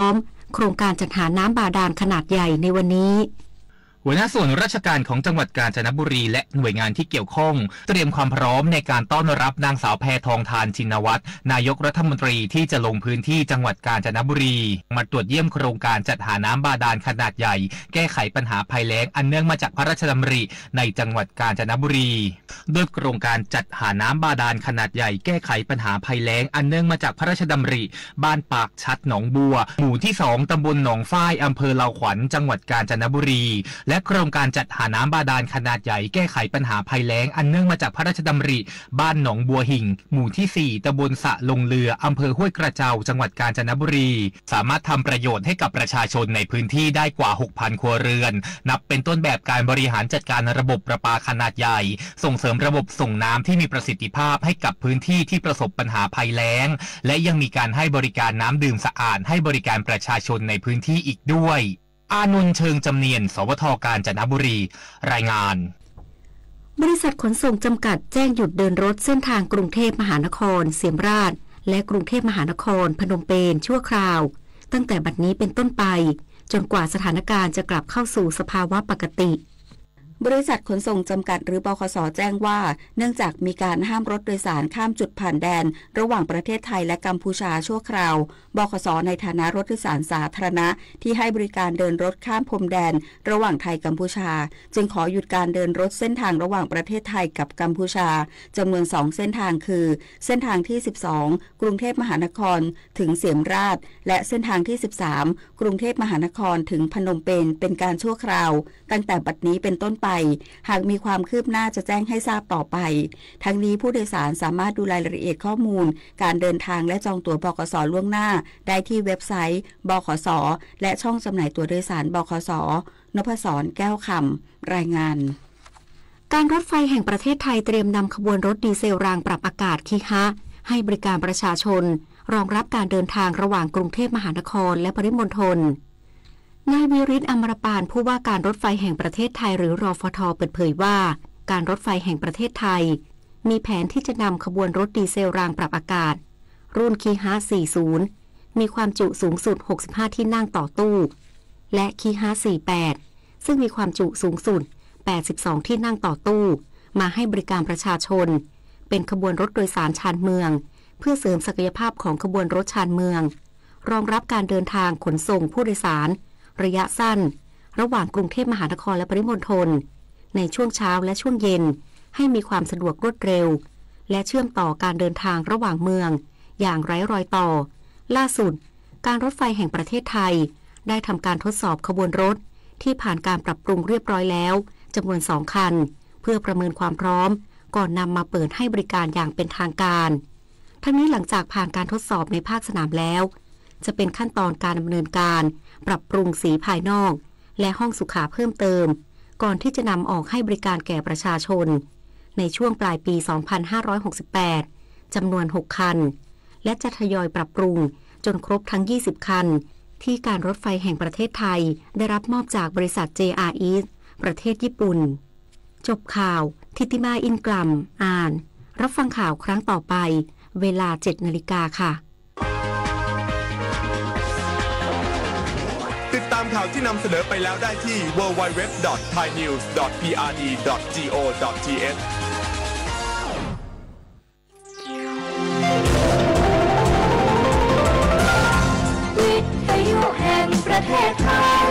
ร้อมโครงการจัดหาน้ำบาดาลขนาดใหญ่ในวันนี้หัวหน้าส่วนราชการของจังหวัดกาญจนบุรีและหน่วยงานที่เกี่ยวข้องเตรียมความพร้อมในการต้อนรับนางสาวแพทองธารชินวัตรนายกรัฐมนตรีที่จะลงพื้นที่จังหวัดกาญจนบุรีมาตรวจเยี่ยมโครงการจัดหาน้ำบาดาลขนาดใหญ่แก้ไขปัญหาภัยแล้งอันเนื่องมาจากพระราชดำริในจังหวัดกาญจนบุรีโดยโครงการจัดหาน้ำบาดาลขนาดใหญ่แก้ไขปัญหาภัยแล้งอันเนื่องมาจากพระราชดำริบ้านปากชัดหนองบัวหมู่ที่2ตำบลหนองฝ้ายอำเภอเลาขวัญจังหวัดกาญจนบุรีและโครงการจัดหาน้ำบาดาลขนาดใหญ่แก้ไขปัญหาภัยแล้งอันเนื่องมาจากพระราชดำริบ้านหนองบัวหิ่งหมู่ที่4ตำบลสะลงเรืออำเภอห้วยกระเจ้าจังหวัดกาญจนบุรีสามารถทำประโยชน์ให้กับประชาชนในพื้นที่ได้กว่า 6,000 ครัวเรือนนับเป็นต้นแบบการบริหารจัดการระบบประปาขนาดใหญ่ส่งเสริมระบบส่งน้ำที่มีประสิทธิภาพให้กับพื้นที่ที่ประสบปัญหาภัยแล้งและยังมีการให้บริการน้ำดื่มสะอาดให้บริการประชาชนในพื้นที่อีกด้วยอานนท์เชิงจำเนียนสวท.กาญจนบุรีรายงานบริษัทขนส่งจำกัดแจ้งหยุดเดินรถเส้นทางกรุงเทพมหานครเสียมราชและกรุงเทพมหานครพนมเปญชั่วคราวตั้งแต่บัดนี้เป็นต้นไปจนกว่าสถานการณ์จะกลับเข้าสู่สภาวะปกติบริษัทขนส่งจำกัดหรือบขส.แจ้งว่าเนื่องจากมีการห้ามรถโดยสารข้ามจุดผ่านแดนระหว่างประเทศไทยและกัมพูชาชั่วคราวบขส.ในฐานะรถโดยสารสาธารณะที่ให้บริการเดินรถข้ามพรมแดนระหว่างไทยกัมพูชาจึงขอหยุดการเดินรถเส้นทางระหว่างประเทศไทยกับกัมพูชาจำนวน2เส้นทางคือเส้นทางที่12กรุงเทพมหานครถึงเสียมราชและเส้นทางที่13กรุงเทพมหานครถึงพนมเปญเป็นการชั่วคราวตั้งแต่บัดนี้เป็นต้นไปหากมีความคืบหน้าจะแจ้งให้ทราบต่อไปทั้งนี้ผู้โดยสารสามารถดูรายละเอียดข้อมูลการเดินทางและจองตั๋วบขส.ล่วงหน้าได้ที่เว็บไซต์บขส.และช่องจำหน่ายตั๋วโดยสารบขส.นพศรแก้วคำรายงานการรถไฟแห่งประเทศไทยเตรียมนำขบวนรถดีเซลรางปรับอากาศคิฮะให้บริการประชาชนรองรับการเดินทางระหว่างกรุงเทพมหานครและปริมณฑลนายวิริศ อมรปานผู้ว่าการรถไฟแห่งประเทศไทยหรือรฟท.เปิดเผยว่าการรถไฟแห่งประเทศไทยมีแผนที่จะนำขบวนรถดีเซลรางปรับอากาศรุ่นคีฮะ40มีความจุสูงสุด65ที่นั่งต่อตู้และคีฮะ48ซึ่งมีความจุสูงสุด82ที่นั่งต่อตู้มาให้บริการประชาชนเป็นขบวนรถโดยสารชานเมืองเพื่อเสริมศักยภาพของขบวนรถชานเมืองรองรับการเดินทางขนส่งผู้โดยสารระยะสั้นระหว่างกรุงเทพมหานครและปริมณฑลในช่วงเช้าและช่วงเย็นให้มีความสะดวกรวดเร็วและเชื่อมต่อการเดินทางระหว่างเมืองอย่างไร้รอยต่อล่าสุดการรถไฟแห่งประเทศไทยได้ทำการทดสอบขบวนรถที่ผ่านการปรับปรุงเรียบร้อยแล้วจำนวน2คันเพื่อประเมินความพร้อมก่อนนำมาเปิดให้บริการอย่างเป็นทางการทั้งนี้หลังจากผ่านการทดสอบในภาคสนามแล้วจะเป็นขั้นตอนการดำเนินการปรับปรุงสีภายนอกและห้องสุขาเพิ่มเติมก่อนที่จะนำออกให้บริการแก่ประชาชนในช่วงปลายปี 2568 จำนวน 6 คันและจะทยอยปรับปรุงจนครบทั้ง 20 คันที่การรถไฟแห่งประเทศไทยได้รับมอบจากบริษัท JR East ประเทศญี่ปุ่นจบข่าวทิติมาอินกลัมอ่านรับฟังข่าวครั้งต่อไปเวลา 7 นาฬิกาค่ะติดตามข่าวที่นำเสนอไปแล้วได้ที่ www.thainews.prd.go.th วิทยุแห่งประเทศไทย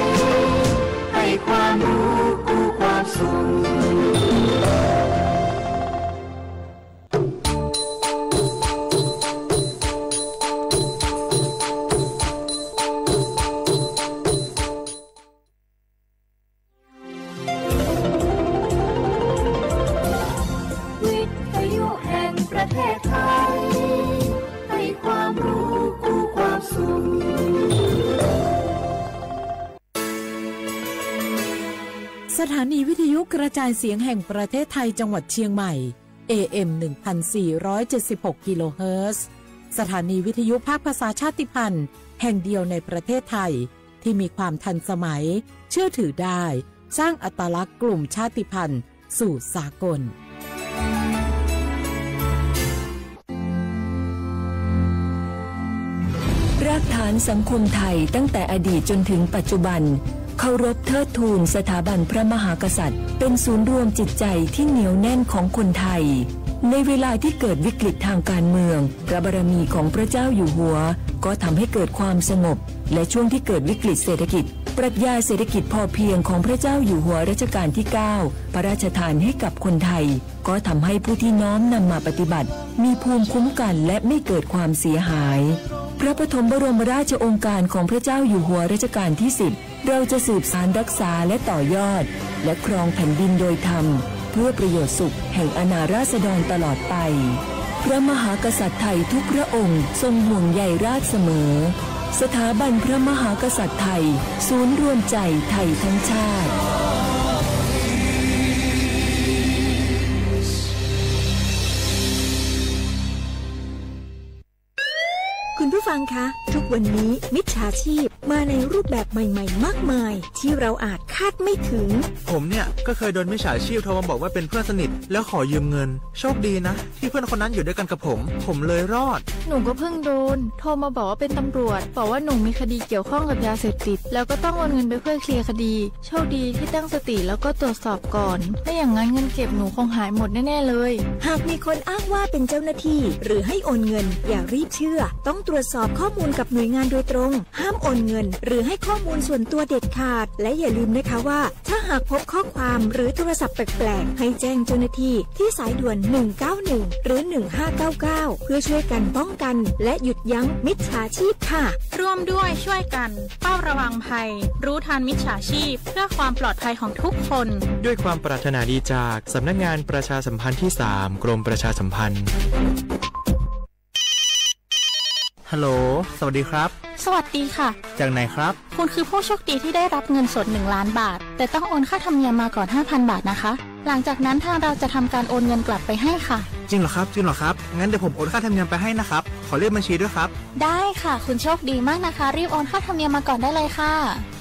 ให้ความรู้กู้ความสุขสถานีวิทยุกระจายเสียงแห่งประเทศไทยจังหวัดเชียงใหม่ AM 1476 กิโลเฮิรตซ์สถานีวิทยุภาคภาษาชาติพันธุ์แห่งเดียวในประเทศไทยที่มีความทันสมัยเชื่อถือได้สร้างอัตลักษณ์กลุ่มชาติพันธุ์สู่สากลร ากฐานสังคมไทยตั้งแต่อดีตจนถึงปัจจุบันเคารพเทิดทูนสถาบันพระมหากษัตริย์เป็นศูนย์รวมจิตใจที่เหนียวแน่นของคนไทยในเวลาที่เกิดวิกฤตทางการเมืองพระบารมีของพระเจ้าอยู่หัวก็ทำให้เกิดความสงบและช่วงที่เกิดวิกฤตเศรษฐกิจปรัชญาเศรษฐกิจพอเพียงของพระเจ้าอยู่หัวรัชกาลที่ 9 พระราชทานให้กับคนไทยก็ทำให้ผู้ที่น้อมนำมาปฏิบัติมีภูมิคุ้มกันและไม่เกิดความเสียหายพระปฐมบรมราชโองการของพระเจ้าอยู่หัวรัชกาลที่ 10เราจะสืบสานรักษาและต่อยอดและครองแผ่นดินโดยธรรมเพื่อประโยชน์สุขแห่งอาณาราษฎรตลอดไปพระมหากษัตริย์ไทยทุกพระองค์ทรงห่วงใยราษฎร์เสมอสถาบันพระมหากษัตริย์ไทยศูนย์รวมใจไทยทั้งชาติคุณผู้ฟังคะทุกวันนี้มิจฉาชีพมาในรูปแบบใหม่ๆมากมายที่เราอาจคาดไม่ถึงผมเนี่ยก็เคยโดนมิจฉาชีพโทรมาบอกว่าเป็นเพื่อนสนิทแล้วขอยืมเงินโชคดีนะที่เพื่อนคนนั้นอยู่ด้วยกันกับผมเลยรอดหนูก็เพิ่งโดนโทรมาบอกว่าเป็นตำรวจบอกว่าหนูมีคดีเกี่ยวข้องกับยาเสพติดแล้วก็ต้องโอนเงินไปเพื่อเคลียร์คดีโชคดีที่ตั้งสติแล้วก็ตรวจสอบก่อนไม่อย่างนั้นเงินเก็บหนูคงหายหมดแน่ๆเลยหากมีคนอ้างว่าเป็นเจ้าหน้าที่หรือให้โอนเงินอย่ารีบเชื่อต้องตรวจสอบข้อมูลกับหน่วยงานโดยตรงห้ามโอนเงินหรือให้ข้อมูลส่วนตัวเด็ดขาดและอย่าลืมนะคะว่าถ้าหากพบข้อความหรือโทรศัพท์แปลกๆให้แจ้งเจ้าหน้าที่ที่สายด่วน191หรือ1599เพื่อช่วยกันป้องกันและหยุดยั้งมิจฉาชีพค่ะร่วมด้วยช่วยกันเฝ้าระวังภัยรู้ทันมิจฉาชีพเพื่อความปลอดภัยของทุกคนด้วยความปรารถนาดีจากสำนักงานประชาสัมพันธ์ที่ 3 กรมประชาสัมพันธ์ฮัลโหลสวัสดีครับสวัสดีค่ะจากไหนครับคุณคือผู้โชคดีที่ได้รับเงินสด1 ล้านบาทแต่ต้องโอนค่าธรรมเนียมมาก่อน 5,000 บาทนะคะหลังจากนั้นทางเราจะทำการโอนเงินกลับไปให้ค่ะจริงเหรอครับงั้นเดี๋ยวผมโอนค่าธรรมเนียมไปให้นะครับขอเลขบัญชีด้วยครับได้ค่ะคุณโชคดีมากนะคะรีบโอนค่าธรรมเนียมมาก่อนได้เลยค่ะ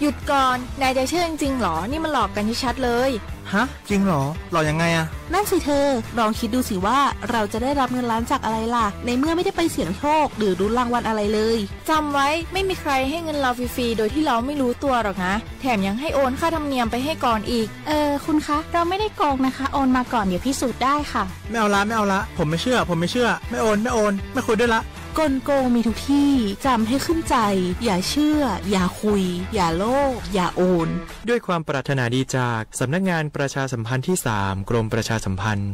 หยุดก่อนนายจะเชื่อจริงๆหรอนี่มันหลอกกันชัดเลยฮะจริงเหรอหลอกยังไงอะนั่นสิเธอลองคิดดูสิว่าเราจะได้รับเงินล้านจากอะไรล่ะในเมื่อไม่ได้ไปเสี่ยงโชคหรือลุ้นรางวัลอะไรเลยจำไว้ไม่มีใครให้เงินเราฟรีๆโดยที่เราไม่รู้ตัวหรอกนะแถมยังให้โอนค่าธรรมเนียมไปให้ก่อนอีกคุณคะเราไม่ได้โกงนะคะโอนมาก่อนเดี๋ยวพิสูจน์ได้ค่ะไม่เอาละผมไม่เชื่อไม่โอนไม่คุยด้วยละกลโกงมีทุกที่จำให้ขึ้นใจอย่าเชื่ออย่าคุยอย่าโลภอย่าโอนด้วยความปรารถนาดีจากสำนักงานประชาสัมพันธ์ที่ 3 กรมประชาสัมพันธ์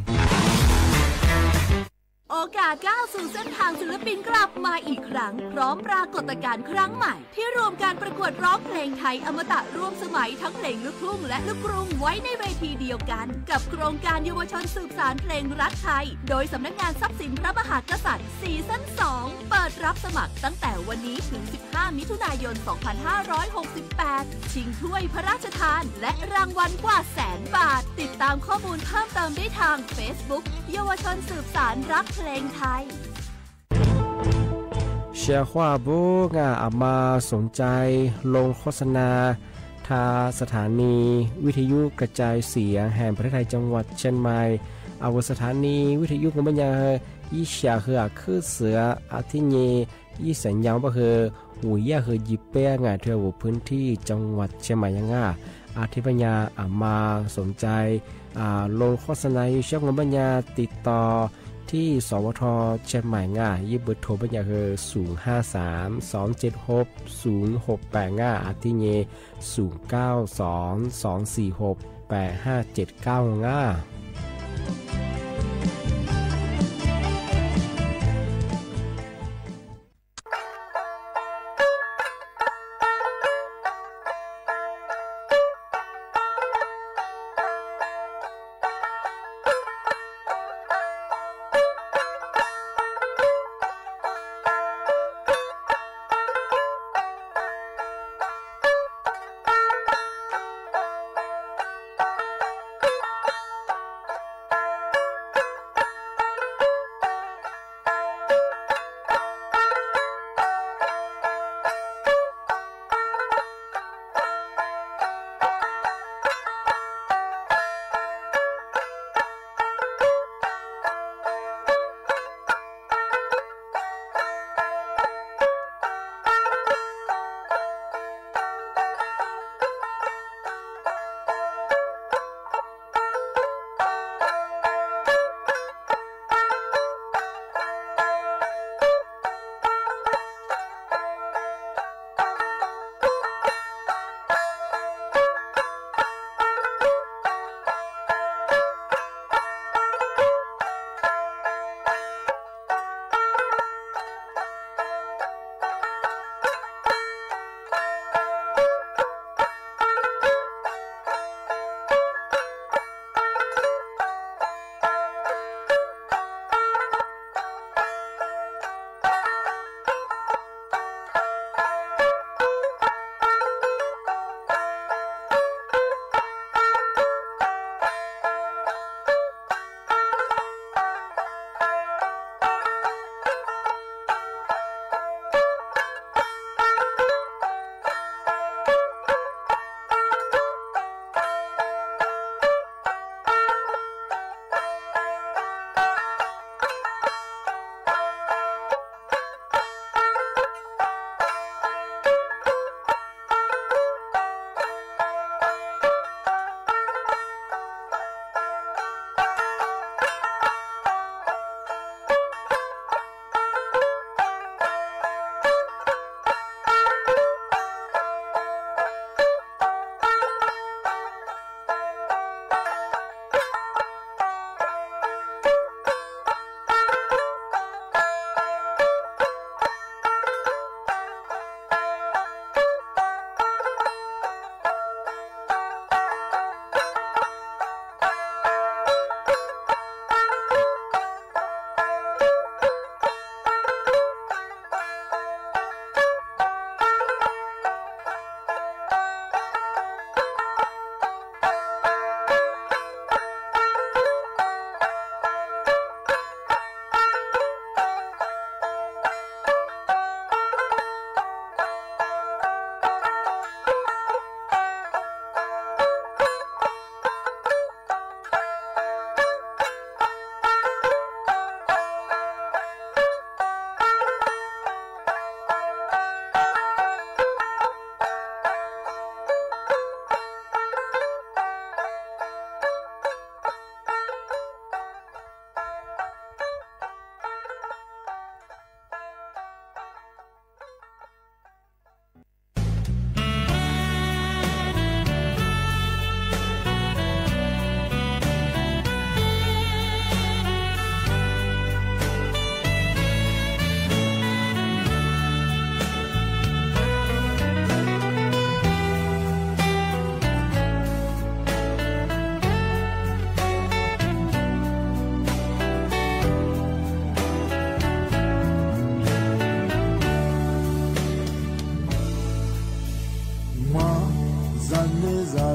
โอกาสก้าวสู่เส้นทางศิลปินกลับมาอีกครั้งพร้อมปรากฏการณ์ครั้งใหม่ที่รวมการประกวดร้องเพลงไทยอมตะร่วมสมัยทั้งเพลงลูกทุ่งและลูกกรุงไว้ในเวทีเดียวกันกับโครงการเยาวชนสืบสานเพลงรักไทยโดยสำนักงานทรัพย์สินพระมหากษัตริย์ซีซั่น 2 เปิดรับสมัครตั้งแต่วันนี้ถึง15 มิถุนายน 2568 ชิงถ้วยพระราชทานและรางวัลกว่า100,000 บาทติดตามข้อมูลเพิ่มเติมได้ทาง Facebook เยาวชนสืบสานรักเพลงไทยเชียร์ว่าบุกอามาสนใจลงโฆษณาทาสถานีวิทยุกระจายเสียงแห่งประเทศไทยจังหวัดเชียงใหม่อาวสถานีวิทยุของบัญญัติยี่เสียคือคือเสืออาทิเยยี่สัญญาณก็คือหูยาคือยิบเป้งเที่ยวพื้นที่จังหวัดเชียงใหม่ยังอาทิปัญญาอามาสนใจลงโฆษณาอยู่ช่องบัญญัติติดต่อที่สวทเชียงใหม่ยิบเบอร์โทรบัญญัติคือ053-276-0685อาทิเย092-246-8579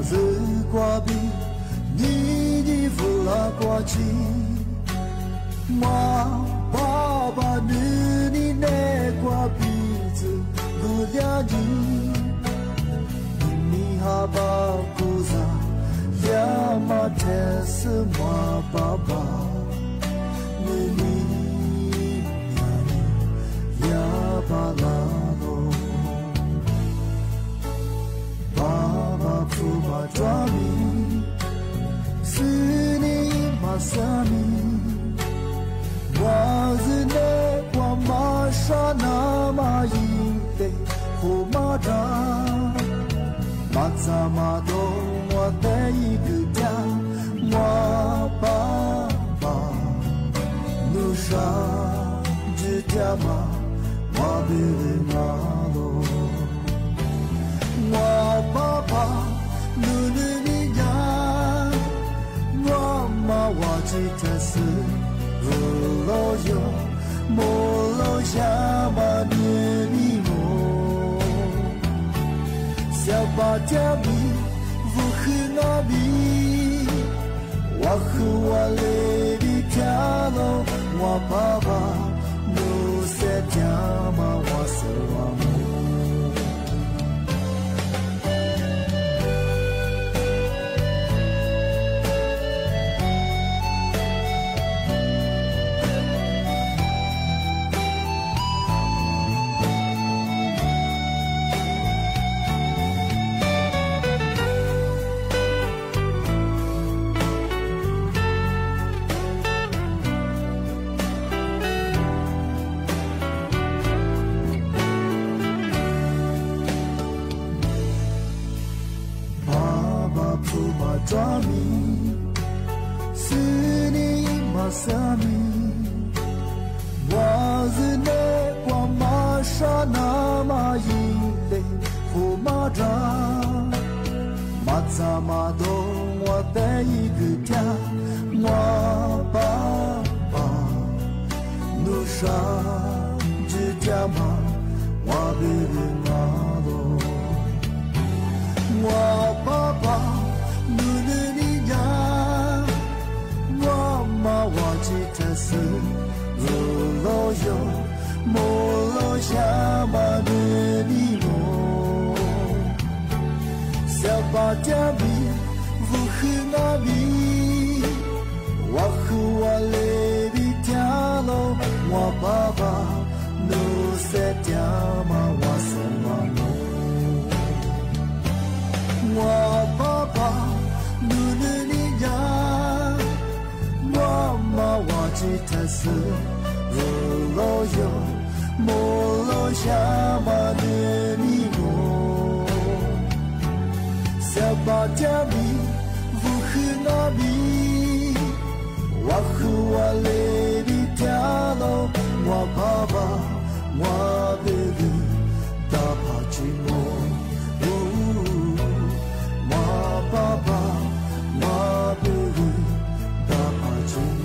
子挂壁，你扶拉挂起，妈爸爸女你那挂鼻子不了你，你哈巴古萨呀嘛天是妈爸爸，你呀巴拉罗。爸爸父妈抓你，是你马萨米，我是那我马莎那马伊勒胡马扎，马扎马东我带一个家，我爸爸努沙只家嘛，我别人马罗。我爸爸努努你呀，我妈我只在是不老有，莫老下嘛你你我，小巴家米不喝那米，我喝我来的家喽，我爸爸努些家嘛我是我母。抓米，是你马萨米，我是那光马莎那马伊勒胡马扎，马扎马东我带一个家，我爸爸努沙只家嘛，我别人马罗，我爸爸。努努你呀，我妈我只在是不老有，莫老下嘛你你我，小巴家米不喝那米，我喝我来的家喽，我爸爸努些家嘛我是我母，我爸爸。努努你呀，我妈我只在是不老有，莫老下嘛你你我，小巴家米不喝那米，我喝我来的家喽，我爸爸我别人打怕寂寞，我爸爸。我别人打怕寂寞。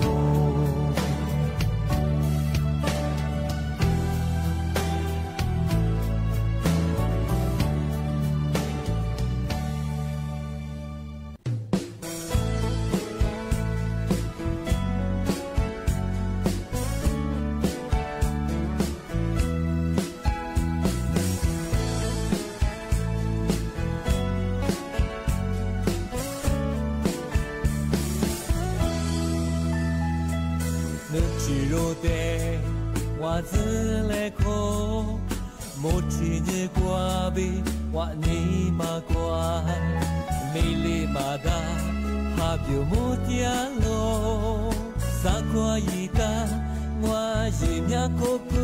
我自来口，莫提你挂比，我你马挂，美丽马达，哈表莫点咯，萨挂一达，我一面口布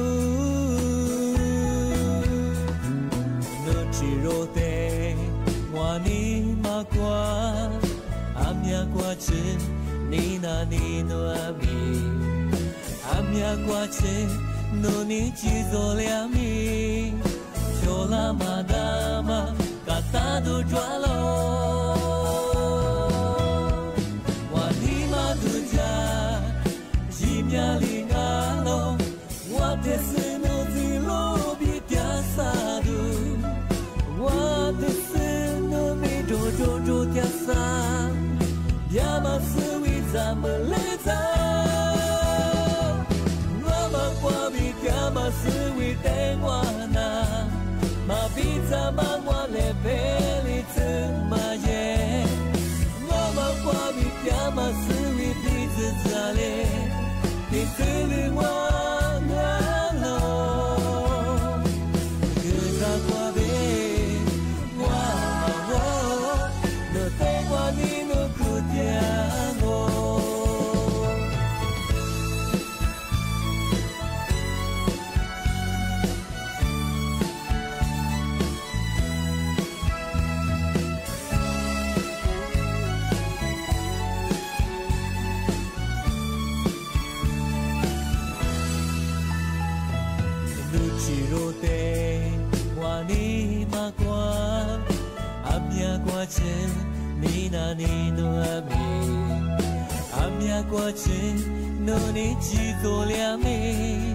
，no chiro de，我你马挂，阿面挂起，你那你诺阿米。阿米亚瓜切，努尼基佐两米，秋拉马达马，嘎达都抓喽。瓦尼马杜加，吉米亚里阿罗，瓦特斯诺兹罗比加萨杜，瓦特斯诺米周周周。你的美，阿弥过去努力去做了美，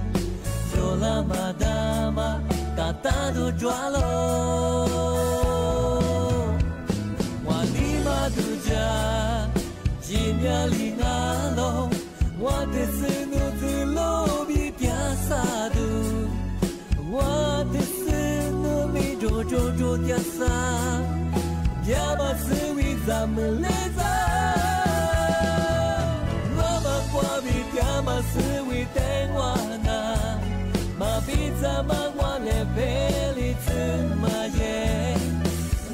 做了嘛大嘛大大都抓喽，我的嘛都家几秒里阿喽，我的是努子路比边啥都，我的是努米着点啥。呀嘛是为咱们来着，我嘛过比呀嘛是为等我呢，嘛比咱们我来陪你吃嘛耶，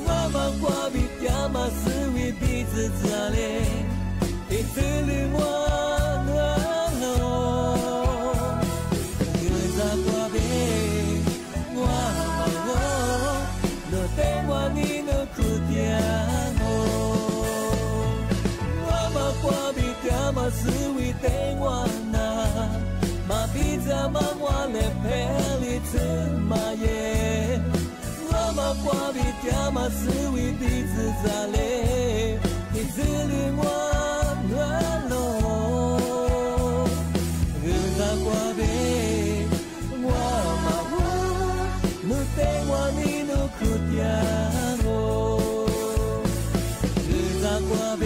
我嘛过比呀嘛是为彼此这里，彼此里我暖喽，有啥过比我嘛我，若等我你。我是为等我呢，嘛比咱们我来陪你吃嘛耶，我嘛过比天嘛是为彼此在嘞，彼此里我暖喽，日子过比我嘛我，你等我你都哭掉我，日子过比。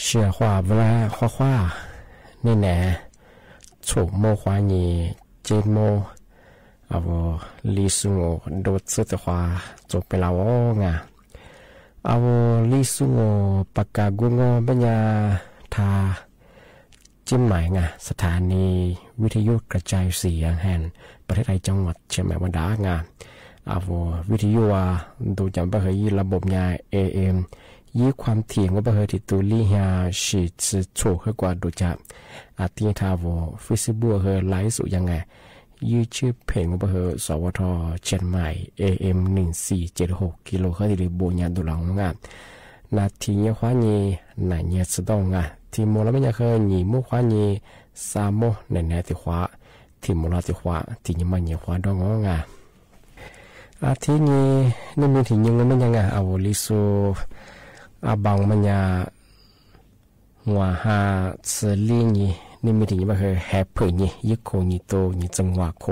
เชื่อว่าเวลาข้านี่แน่ถูกโมควานี่เจโมเอาลิสุงโดดสุดขวาจบไปแล้วไงเอาลิสุงปากกากุงปัญญาทาจิ้มหมายไงสถานีวิทยุกระจายเสียงแห่งประเทศไทยจังหวัดเชียงใหม่วันดาไงเอาวิทยุดูจำไปเฮยระบบยา AMยี่ความเถียงว่าเบอร์ที่ตัวลี่ฮาชีจะโชว์ให้กว่าดูจากอาทิตย์ทาวเฟซบุ๊กเฮอไลฟ์สุยังไงยืดชื่อเพลงว่าเบอร์สวทเชียงใหม่ AM 1476กิโลเฮิรตซ์หรือโบยานดูหลังงานนาทีนี้ขวานี้ไหนเนี่ยสะดองงานที่โมแล้วไม่ยังเคยหนีมุขวานี้สามโมไหนที่ขวาที่โมลาที่ขวาที่ยังไม่เนี่ยขวาดองงานอาทิตย์นี้นี่มีที่ยังไม่ยังไงเอาลิโซอาบังมันยาหัวหาเสลีนี่นี่มีถึงมาคือแฮปปี้นี่ยึกโคนี่โตนี่จังหวะโค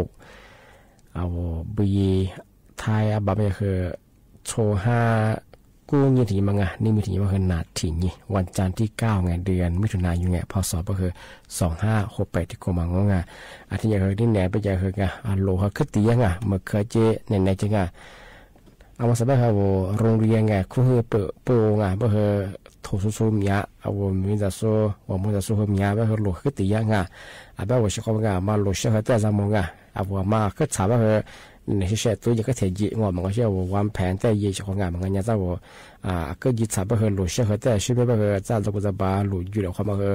เอาบุยไทยอาบังมันคือโชว์ห้ากู้นี่ถึงมาไงนี่มีถึงมาคือนาทีนี่วันจันทร์ที่9ไงเดือนมิถุนายนไงพศก็คือ2568ที่โกมังงะอาทิตย์อย่างที่แหนไปอย่างคือไงอาโลฮะคือตียังไงเมื่อเคยเจในจังไงเอามาสบายครับโรงเรียนไงคู่เปิดโปงอ่ะเพื่อถูกสู้มีอ่ะเอามีแต่สู้ว่ามีแต่สู้มีอ่ะเพื่อหลุดขึ้นตียังไงอ่ะแบบว่าชิคกี้พายมาหลุดเชื่อแต่จำมองอ่ะเอาว่ามาขึ้นฉาบเพื่อในเชื่อตัวยังก็เทียจีว่ามันก็เชื่อว่าวางแผนแต่ยี่ชิคกี้พายมันก็ยังจะว่าก็ยึดฉาบเพื่อหลุดเชื่อแต่ชื่อเพื่อจะเราก็จะบาหลุดอยู่แล้วความเพื่อ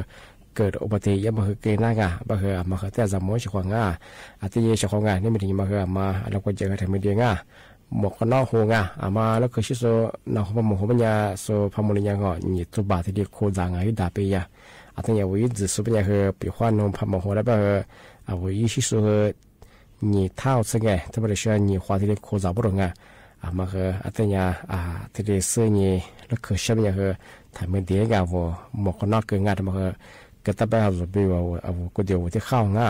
เกิดอุบัติเหตุมาคือเกณฑ์นั่งอ่ะมาคือมาคือแต่จำมองชิคกี้พายอาทิตย์ชิคกี้พายนี่ไม่ถึงมาคือมาเราก็เจอกันถึงไม่ดีง่ะหมกกันนอกโฮงอ่ะมาแล้วคือชิโซนอกพมโหปัญญาโซพมลิญญาก็นี่ตัวบาที่เดียโคจางอยู่ดาเปียอาทิตย์อย่างวิจิสุปัญญาคือปีขวานนพมโหแล้วแบบเอาวิชิโซนี่เท่าซึ่งไงถ้าไม่ได้เชื่อนี่ขวาที่เดียโคจางบุรุษอ่ะมาคืออาทิตย์อย่างที่เดียเสื้อนี่แล้วคือเชื่อปัญญาคือทำไม่ดีกับว่าหมกกันนอกเกินงานมาคือก็ตั้งแต่เราไปว่าเอาก็เดียวที่เข้าง่า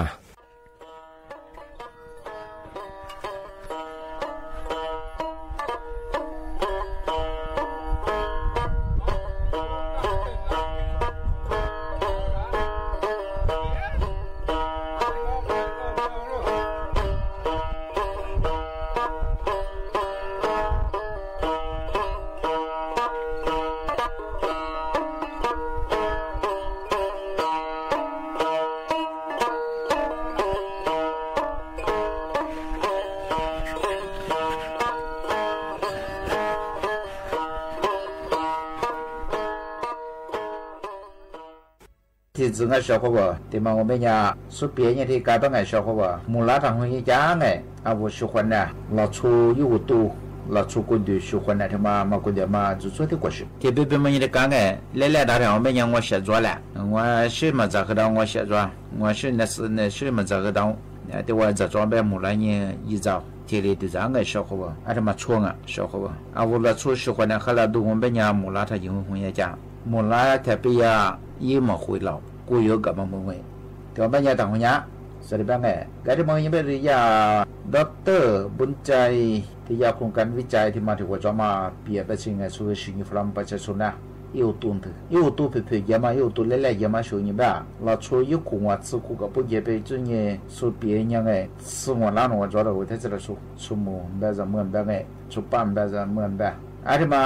ที่จึงก็ชอบว่าที่มาไม่ยาสุดเปียเนี่ยที่การต้องไงชอบว่ามูลทางหัวใจไงอาวุธสุขวัญเนี่ยเราชูยูตูเราชูกุดูสุขวัญเนี่ยที่มากุเดียมาจุดสุดที่กว่าสิที่เป็นมันยังได้กันไงเล่ๆได้เราไม่ยังว่าเสียจวนแหละว่าชื่อมาจากเราว่าเสียจวนว่าชื่อเนี่ยชื่อมาจากเราแต่ว่าจะจวนแบบมูลเนี่ยยี่เจ้าที่เลยดูจังไงชอบว่าอะไรมาช่วงอ่ะชอบว่าอาวุธเราชูสุขวัญเนี่ยเขาเราดูมันเป็นยังมูลทางหัวใจมูลแทบไปยายี่หมอคุยเรากูยกกับมันมึงไว้แต่ว่าไม่ยาต่างหัวใจสวัสดีบ้างไงแต่ที่มึงยังไม่ได้ยาด็อกเตอร์บุญใจที่ยาโครงการวิจัยที่มาถึงว่าจะมาเปลี่ยนไปสิ่งไงช่วยสิ่งฟลัมประชาชนนะยูตุนถือยูตุเพื่อยามายูตุเล่ๆยามาช่วยนี่บ้าเราช่วยยุคหัวสุขุกับผู้เยี่ยไปจนเนี่ยสุดเปลี่ยนยังไงสมองล้านหัวจอเราที่จะสู้สมองแบบจะเหมือนแบบไงสุปั้นแบบจะเหมือนแบบอาทิมา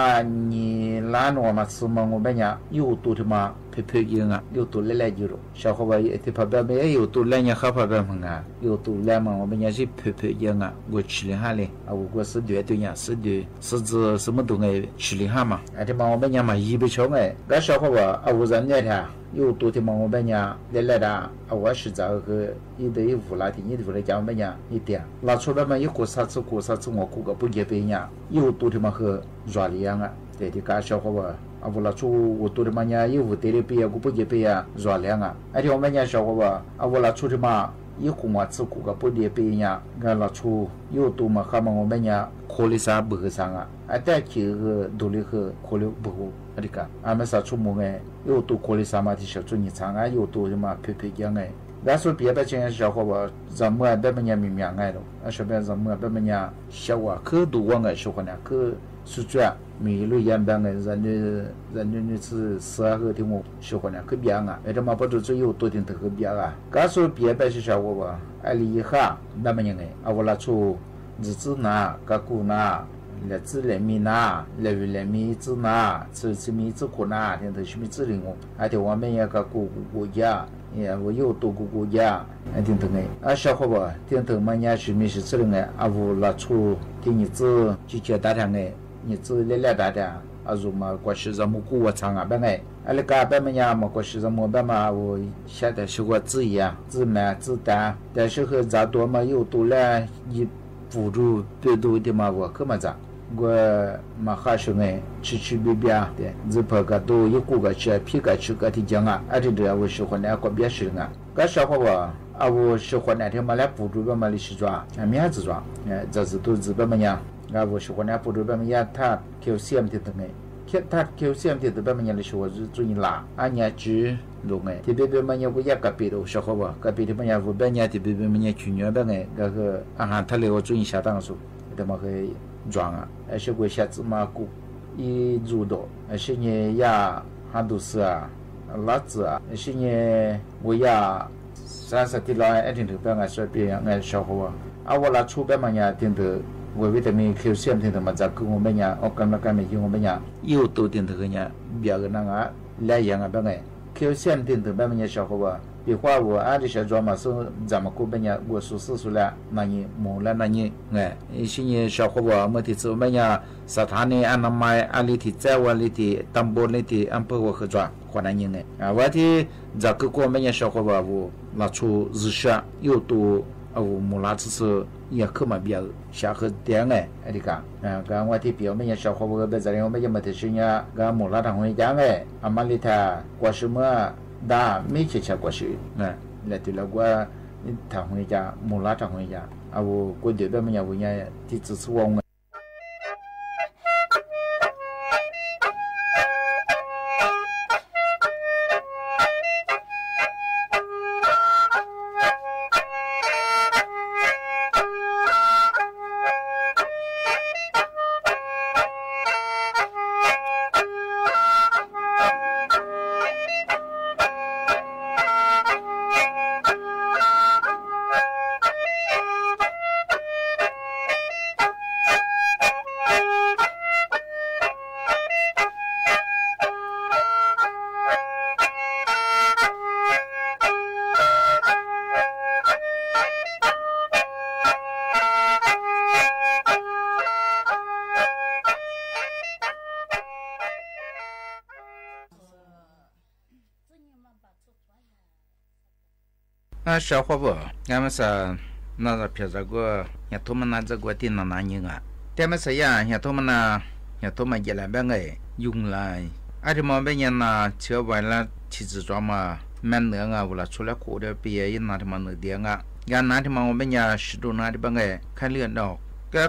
นี่ล้านหัวมาสมองแบบเนี้ยยูตุที่มาเพื่อยังอ่ะยูตุเล่ๆอยู่ชาวเขาว่าที่พับแบบไม่ยูตุเล่เนี่ยเขาพับแบบมึงอ่ะยูตุเล่มันว่าเป็นยังสิเพื่อยังอ่ะกูชิลิฮาเลยเอากูสุดเดือดตัวเนี่ยสุดเดือดสุดสมตัวไงชิลิฮามาอาทิมาว่าเป็นยังมายีไปชงไงก็ชาวเขาว่าเอากูจะเนี่ยท่ายูตุที่มันว่าเป็นยังเล่ๆด่าเอาว่า是这个一对一五来听你的来讲เป็นยัง一点拿出来嘛一个啥子我顾个不也เป็นยังยูตุที่มันคือรอเลี้ยงอ่ะแต่ที่การชาวเขาว่าอาวุธละชูวัตถุมันยาอยู่วัตถุเปียกูพูดเปียรอเลี้ยงอ่ะไอ้ที่ผมไม่ยาชอบว่าอาวุธละชูที่มาอยู่คุมวัดสุกุกับพูดเปียเนี่ยงานละชูอยู่ตัวมาข้ามันไม่ยาโคลิซาบุกสังอ่ะไอ้แต่คือดูลิคือโคลิบุกอะไรกันอาไม่สักชั่วโมงไงอยู่ตัวโคลิซามาที่ชอบจุนิสังอ่ะอยู่ตัวที่มาเพียยังไงแต่ส่วนเปียเป็นเช่นชอบว่าจำเมื่อแบบมันยังมีอย่างไงหรอกไอ้ชอบแบบจำเมื่อแบบมันยังชอบว่าคือดูว่าไงชอบเนี่ยคือสุดยอดมีลุยยันบางไง人是12天我喜欢呢可别啊为什么不就有多点特别啊告诉别白是小我吧爱里哈那么样哎啊我拉出日子拿个股拿来自人民拿来为人民子拿吃米子苦拿天头是米子零我还得我们也个国家也我有多个国家还天头哎啊小伙吧天头嘛也是米是子零哎啊我拉出给你子就叫大堂哎你子来来大的อาจุมากว่าชิจามุกูว่าช่างอ่ะแบบไงอะไรก็แบบมันยามากว่าชิจามุแบบมาว่า现在是个自己啊自买自担但是和咱多嘛有多来一辅助最多的嘛我可嘛咋我嘛还是哎吃别别的只怕个都有个吃皮个吃个的讲啊而且这我喜欢那个别是啊个小伙吧啊我喜欢那天嘛来辅助吧嘛的是抓啊面子抓这是都是แบบมันยาอาวุธคนนี้พูดแบบนี้ธาตุแคลเซียมที่ตรงไหนธาตุแคลเซียมที่ตัวแบบนี้เลยชัวร์จุนละอันนี้จืดลงไงที่แบบมันยังกูอยากกับปีดูชอบเขาบอกกับปีที่มันยังกูแบบนี้ที่แบบมันยังขี้เหนียวแบบไงก็คืออาหารทะเลว่าจุนชาตั้งสุดแต่มาเคยจวงอ่ะไอ้ช่วยชัดมากูอีจูโดไอ้ช่วยยาฮันดูสอ่ะลัดอ่ะไอ้ช่วยกูยาสารสติลอยไอ้ที่ถือแบบไงช่วยเปลี่ยนไงชอบเขาบอกเอาเวลาชูแบบมันยังที่ถือวิตามินแคลเซียมที่ทำมาจากกุ้งเป็นยังออกกำลังกายไม่ยุ่งเป็นยังอยู่ตัวที่ถือเนี่ยเบียร์นั่งอ่ะหลายอย่างเป็นไงแคลเซียมที่ถือเป็นยังชอบว่าปีกว่าว่าอาจจะใช้จอมาซึ่งจำกูเป็นยังว่าสุดๆแล้วนั่นนี่มูลนั่นนี่ไงสิ่งนี้ชอบว่าเมื่อที่สุดเป็นยังสถานีอนามัยอะไรที่เจ้าอะไรที่ตำบลอะไรที่อำเภอว่าเขาจอคนนั้นยังไงว่าที่จากกูเป็นยังชอบว่าว่า拉出日下有多มูลค่า是也可嘛比较下和点哎，哎你讲，刚我提表面也小伙伴在这里我们也没得说呀，刚มูลค่าทาง讲哎，阿玛里他过什么da没去吃过去，来对了我ทาง讲มูลค่าทาง讲，啊我过对边么呀我也提支持我。小伙不，俺们是那个平时个，也他们那这个电脑拿人啊，他们是呀，也他们那，也他们也来办个用来，而且嘛，别人那车完了，其实装嘛，蛮能啊，为了出来过的毕业那他妈能点啊，俺那他妈我们家十多那的办个开热闹，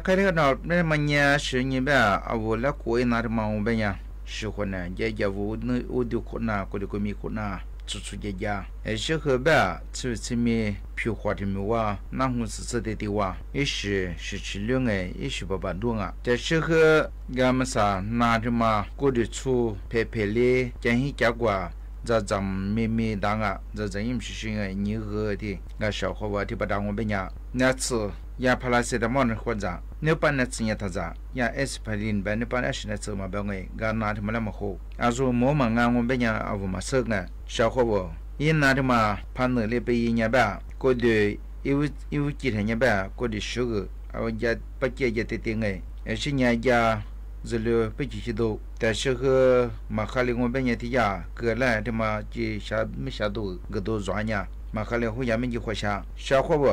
开热闹，那么呢是你别啊，为了过那他妈我们家喜欢呢，也我就困难，我就个没困难。出家，小伙伴吃面飘花的面哇，那红是的哇，也是吃两也是把多啊。这小伙俺们啥拿着嘛，过得出拍嘞，讲起家瓜，这咱妹当啊，这也是些你喝的，俺小伙伴的不当我们家，那次也怕那些的忙人活着。你把那钱他咋？呀，aspirin把你把那些那钱嘛别个，俺拿他们那么好。俺说我们俺我们家啊，我们生个小伙不，一拿他嘛，怕那里边一年吧，过得有几天年吧，过得10个，我家把姐姐的定哎，是人家这里不继续多，但是个马哈里我们家的家，过来他妈就下多个多赚呀，马哈里回家没就回下，小伙不，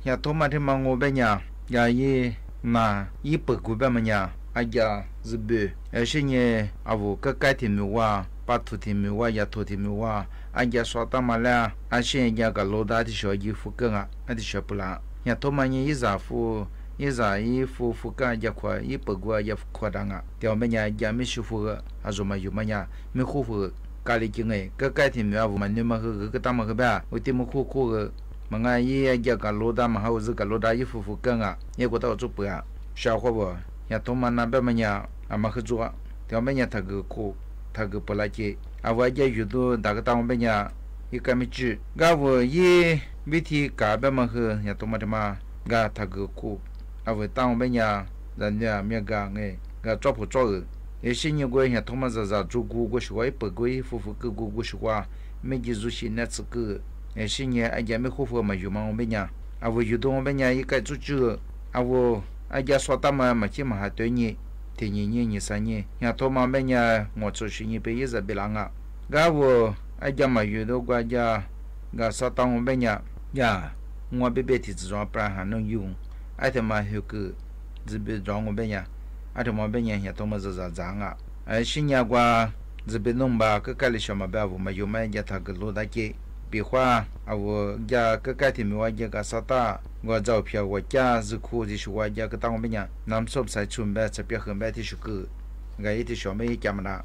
呀，他妈他妈我们家呀也。那一百个百么呀？哎呀，是不？而且呢，我个改天没哇，把土天没哇，也土天没哇。哎呀，说他妈了，而且人家个老大的小衣服更啊，那的小不啦？呀，他妈呢一衫衣服更也快100个也夸张啊！条么呀也没舒服个，还说嘛有么呀没舒服，家里经哎，个改天没我们你们个大么个吧，我点么苦个。嘛俺也个老大嘛，还是个老大衣服更啊，也过到做不啊，小伙不，也他妈那边么呀，俺们合作，条么呀他个苦，他个不来接，我也遇到大个当么呀，一个没治，我也每天干边么个，也他妈的嘛，他个苦，我当么呀，人家没干抓不着的，有些年过也他妈做过说话，不过衣服个说话，没记住些那次个。是呢，哎呀，没舒服嘛，有嘛我们家，我遇到我们家一个出去，我哎呀说他嘛起码还对你，第2年、第3年，呀，他妈们家我出去1辈子别啷个，我哎呀嘛遇到过家，说当我们家呀，我别的这种不然还能用，哎他妈有个这边装我们家，哎他妈们家呀，他妈是脏啊，是呢我这边弄吧，个家里小嘛别我们有嘛家他个老大姐。比划我家个改天没我家个啥大，我照片我家是苦的是我家个当我们家，咱们说不才准备这边很白的是个，我一点小妹家么啦，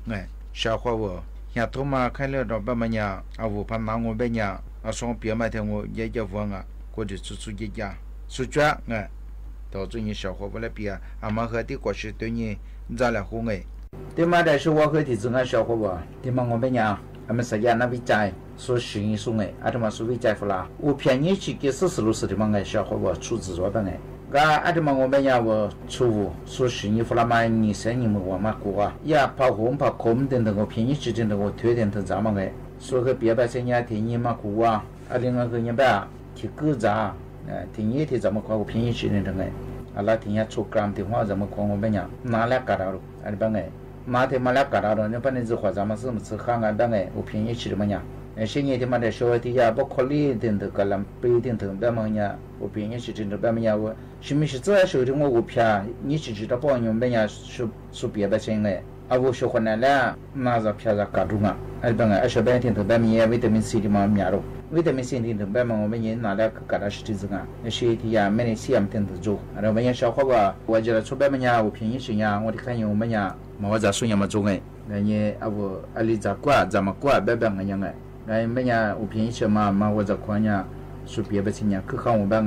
小伙我，像他妈开了到爸妈家，我怕拿我们家，说别买天我也问啊，过去出一家，出家到最近小伙不来比俺们和的过去对你咱俩好对嘛的是我和的这个小伙不，对嘛我们家。俺们是家那边在说实验送他们说为在乎啦，我便宜去给40-60的嘛小伙我出资做办他们我们家我出说实验付了嘛2-3年我嘛过啊，也怕红怕空等等我便宜去等等我推点等咱们说个别把这家天你嘛过啊另外个人吧提个咋天你提咱们过我便宜去等等那天也出gram的话咱们过我们家拿来干了办马天马来干了，你把那只花咱们是不是看俺办我便宜吃的么呀？现在他妈的小弟呀，不考虑等等个人不一定等办么呀？我便宜吃真的办么呀？我是不是这时候的我骗你只知道帮你们呀说别的钱我说回来了，那着骗着干中办小白天头办么呀？维他命 C 的嘛面肉，维他命 C 的办么我们人拿来干了是这子现在呀每年CM 等头做，我们小伙伴我觉得出办么呀？我便宜吃呀，我的看我们呀。我在说什么中那你我阿里咋过怎么过别个样那么呀我便宜些嘛我在看呀说别的钱呀可看我办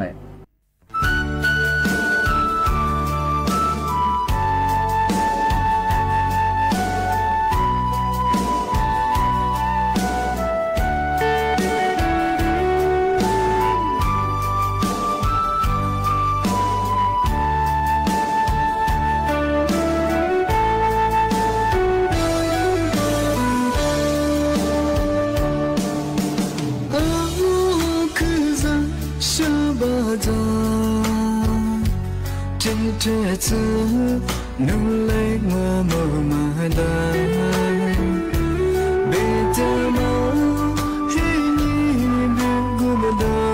这次努力我们买单，别的嘛，嘿你别顾不到。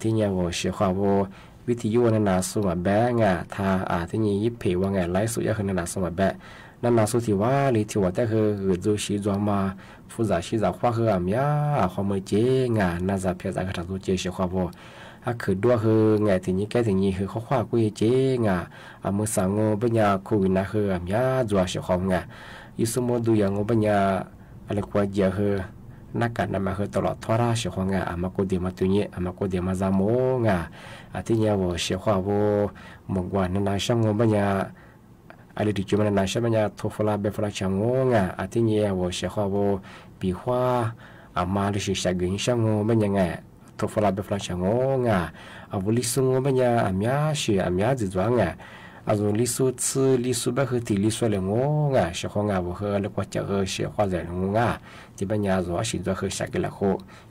ที่เนี่ยว่าเชื่อว่าวิทยุนั่นน่ะสมัยแบงอ่ะถ้าที่นี่ยิบเผยว่าไงไลฟ์สุดยอดคือนั่นน่ะสมัยแบนั่นน่ะสุดที่ว่าหรือที่ว่าแต่คือดูชีจวมาฟูจ่าชีจ่าว่าคืออะไรความไม่เจ๋งอ่ะน่าจะเพียงแต่กระทั่งตัวเชื่อว่าคือด้วยคือไงที่นี่แกที่นี่คือเขาว่ากูเจ๋งอ่ะเมื่อสั่งงบปัญญาคุยนะคืออะไรจัวเชื่อว่าไงยิ่งสมมติดูอย่างงบปัญญาอะไรกว่าเยอะคือนักการนำมาคือตลอดทว่าเชื่อว่าไงมาโคเดียมาตัวนี้มาโคเดียมาจามงอ่ะที่เนี่ยว่าเชื่อว่ามองว่านั่นน่ะช่างงบปัญญาอะไรที่จุดนั้นน่ะช่างปัญญาทุฟลาเบฟลาช่างงอ่ะที่เนี่ยว่าเชื่อว่าปีว่ามาลิชิชากินช่างงบปัญญาไงทุฟลาเบฟลาช่างงอ่ะวุลิสุงบปัญญาเชื่อจิตว่าไง อาจุลิสุซื้อลิสุบะคือตีลิสุเลยงงเสียของงาบ่เฮอแล้วก็จะเฮอเสียความใจงงที่ปัญญาตัวสินตัวคือสักละโค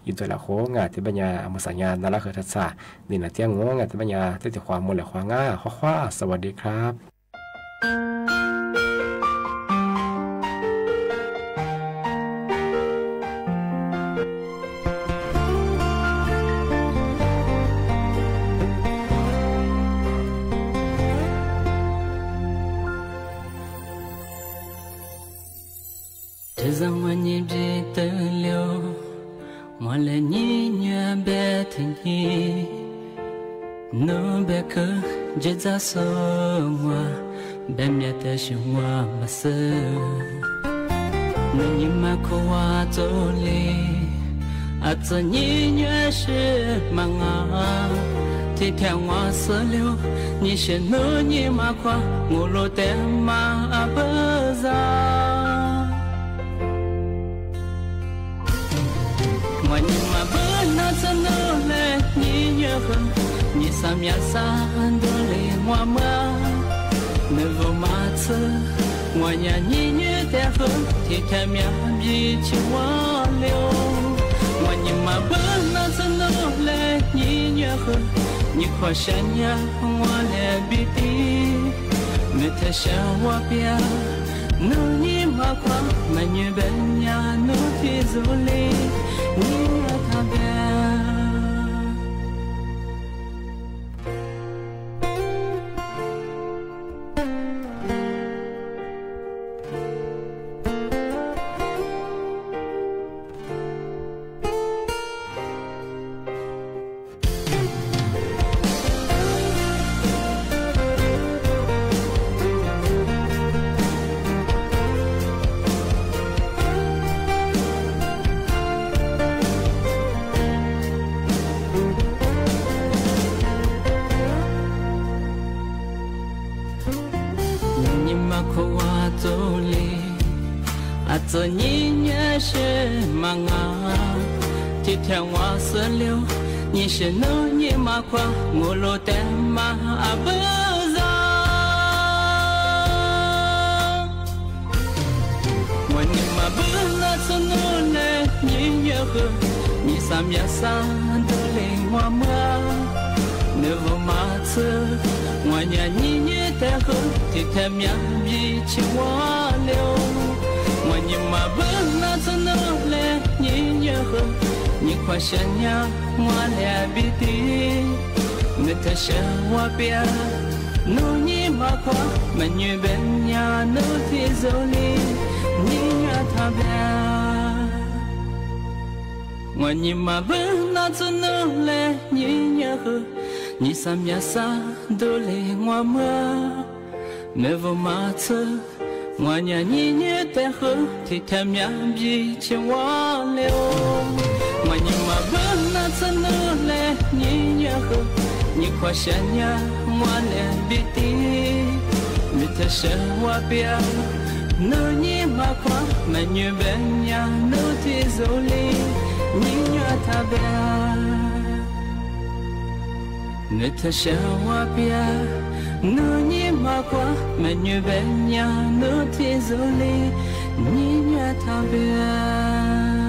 อยู่ตัวละโคที่ปัญญาอมสัญญานั่นละคือทัศน์นี่นะเที่ยงงที่ปัญญาที่ความมูลและความขว้าสวัสดีครับrằng anh nhìn về tơ liêu mà là nhìn nhớ bé thành hi nó bé cơ chết ra sâu hoa bé mẹ ta sinh hoa mà sơ nó nhìn mà cô hoa trôi lì à giờ nhìn nhớ sự mà ngã thì theo hoa sơ liêu nhìn sẽ nỡ nhìn mà qua ngủ lô tem mà bơ ra mà bữa nó sẽ nở lên như nhớ hơn như sao nhà xa đôi lệ hoa mơ nơi vô mà sơ ngoài nhà như té hơn thì thêm nhà gì chỉ hoa liêu ngoài nhìn mà bữa nó sẽ nở lên như nhớ hơn như khoa sen nhà hoa lệ bi tí người ta sẽ hoa bia nơi như mà qua mà như bên nhà nơi thì du lịch như thà bé giờ nhìn nhớ sẽ mang ngã thì theo hoa sơ liêu nhìn sẽ nỡ như mà qua ngủ lô tem mà bơ ra ngoài nhìn mà bơ là sơ nô nè nhìn nhớ hơn nhìn sam ya sa đôi lệ hoa mưa nếu vô mà sơ ngoài nhà nhìn nhớ té hơn thì thêm nhà gì chỉ hoa liêu ngoài nhìn mà bữa nó sẽ nở lên như nhớ hơn như khoa sen nhà hoa lẻ bi tí người ta sẽ hoa bia nô như mà khoa mà như bên nhà nô thì dấu ly như nhà thà bia ngoài nhìn mà bữa nó sẽ nở lên như nhớ hơn như sam nhà xa đôi lệ hoa mưa mẹ vô mà thơ ngoài nhà nhìn nhớ té hơn thì thêm nhà gì chỉ hoa liêu ngoài nhìn mà bữa nó sẽ nở lên như nhớ hơn như khoa sen nhà hoa lẻ bi tí người ta sẽ hoa bia nơi như mà khoa mà như bên nhà nơi thì dấu ly như nhà thà bia người ta sẽ hoa bia nơi như mà qua mà như bên nhà nơi thì dấu ly như nhà thà bia.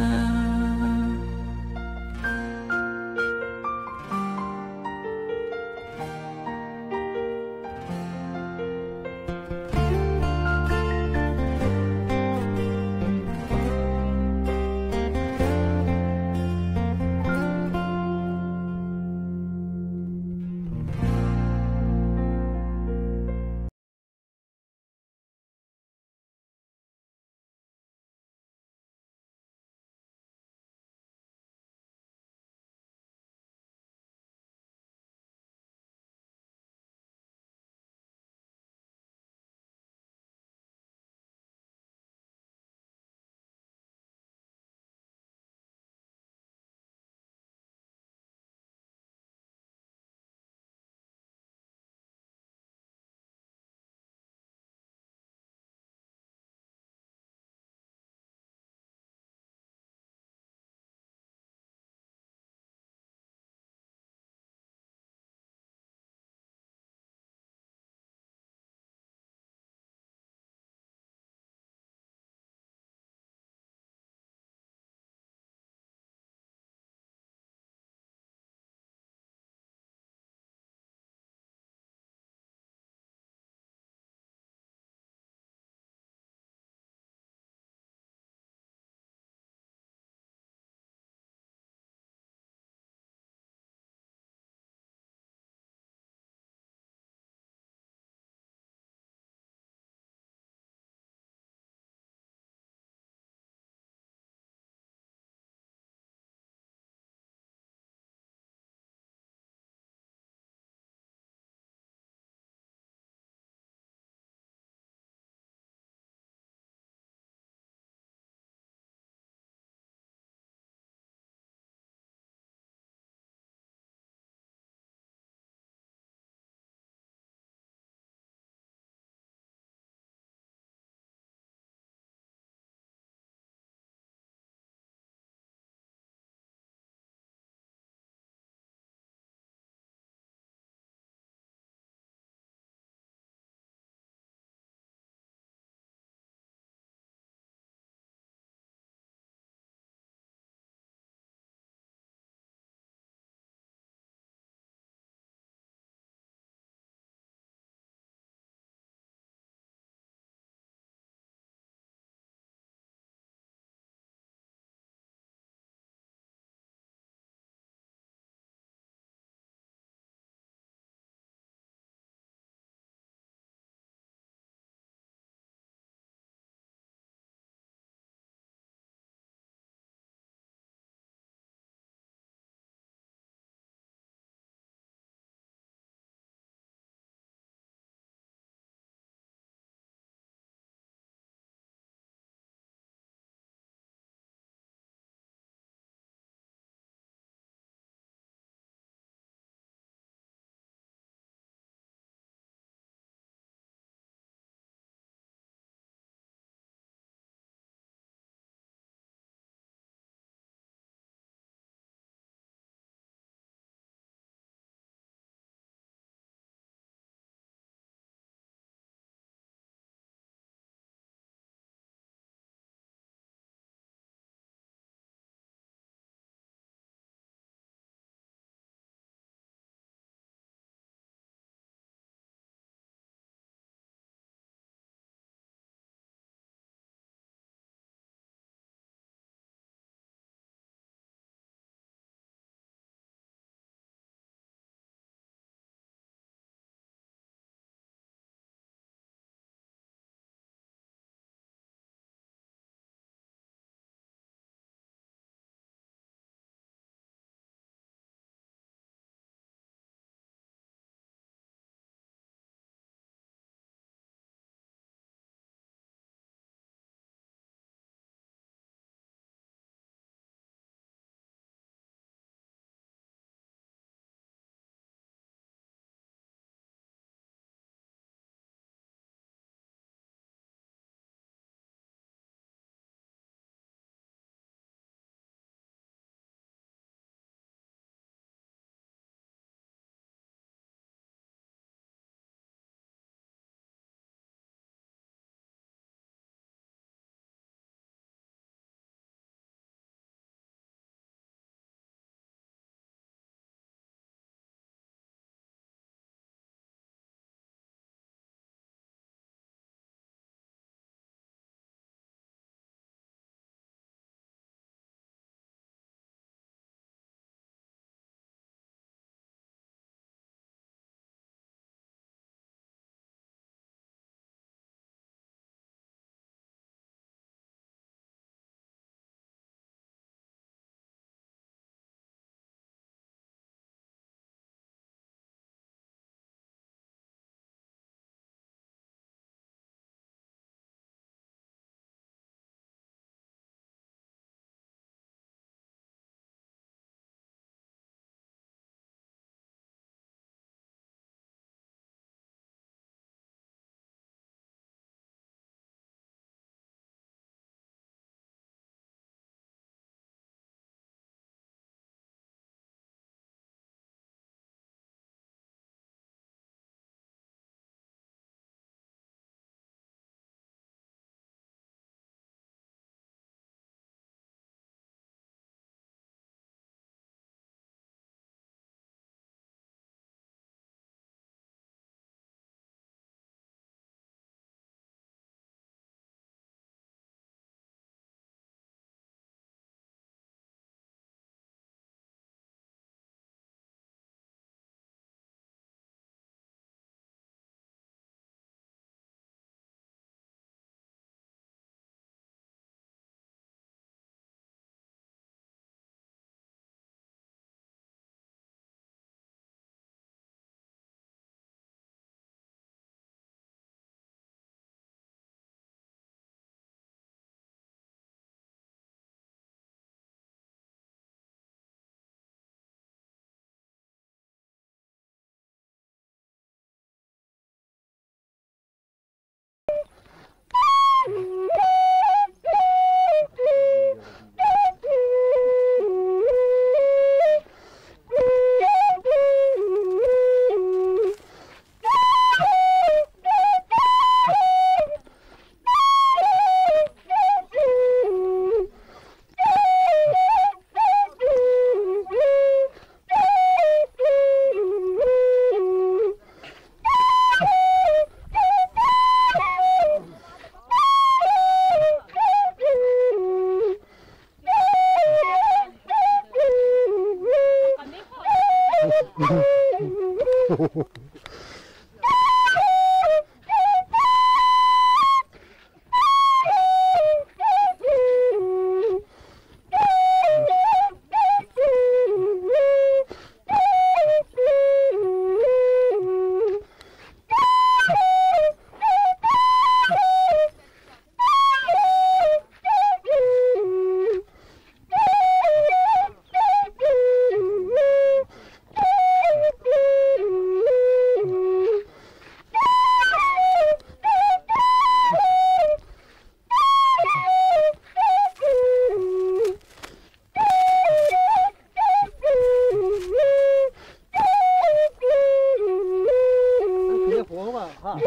Hãy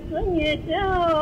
subscribe cho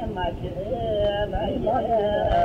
kênh Ghiền Mì Gõ để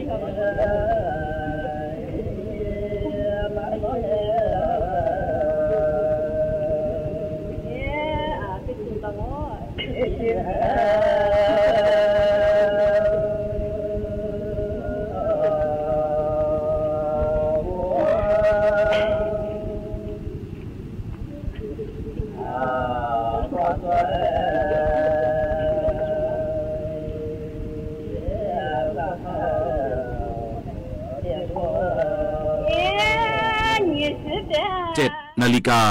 không bỏ lỡ 7 นาฬิกา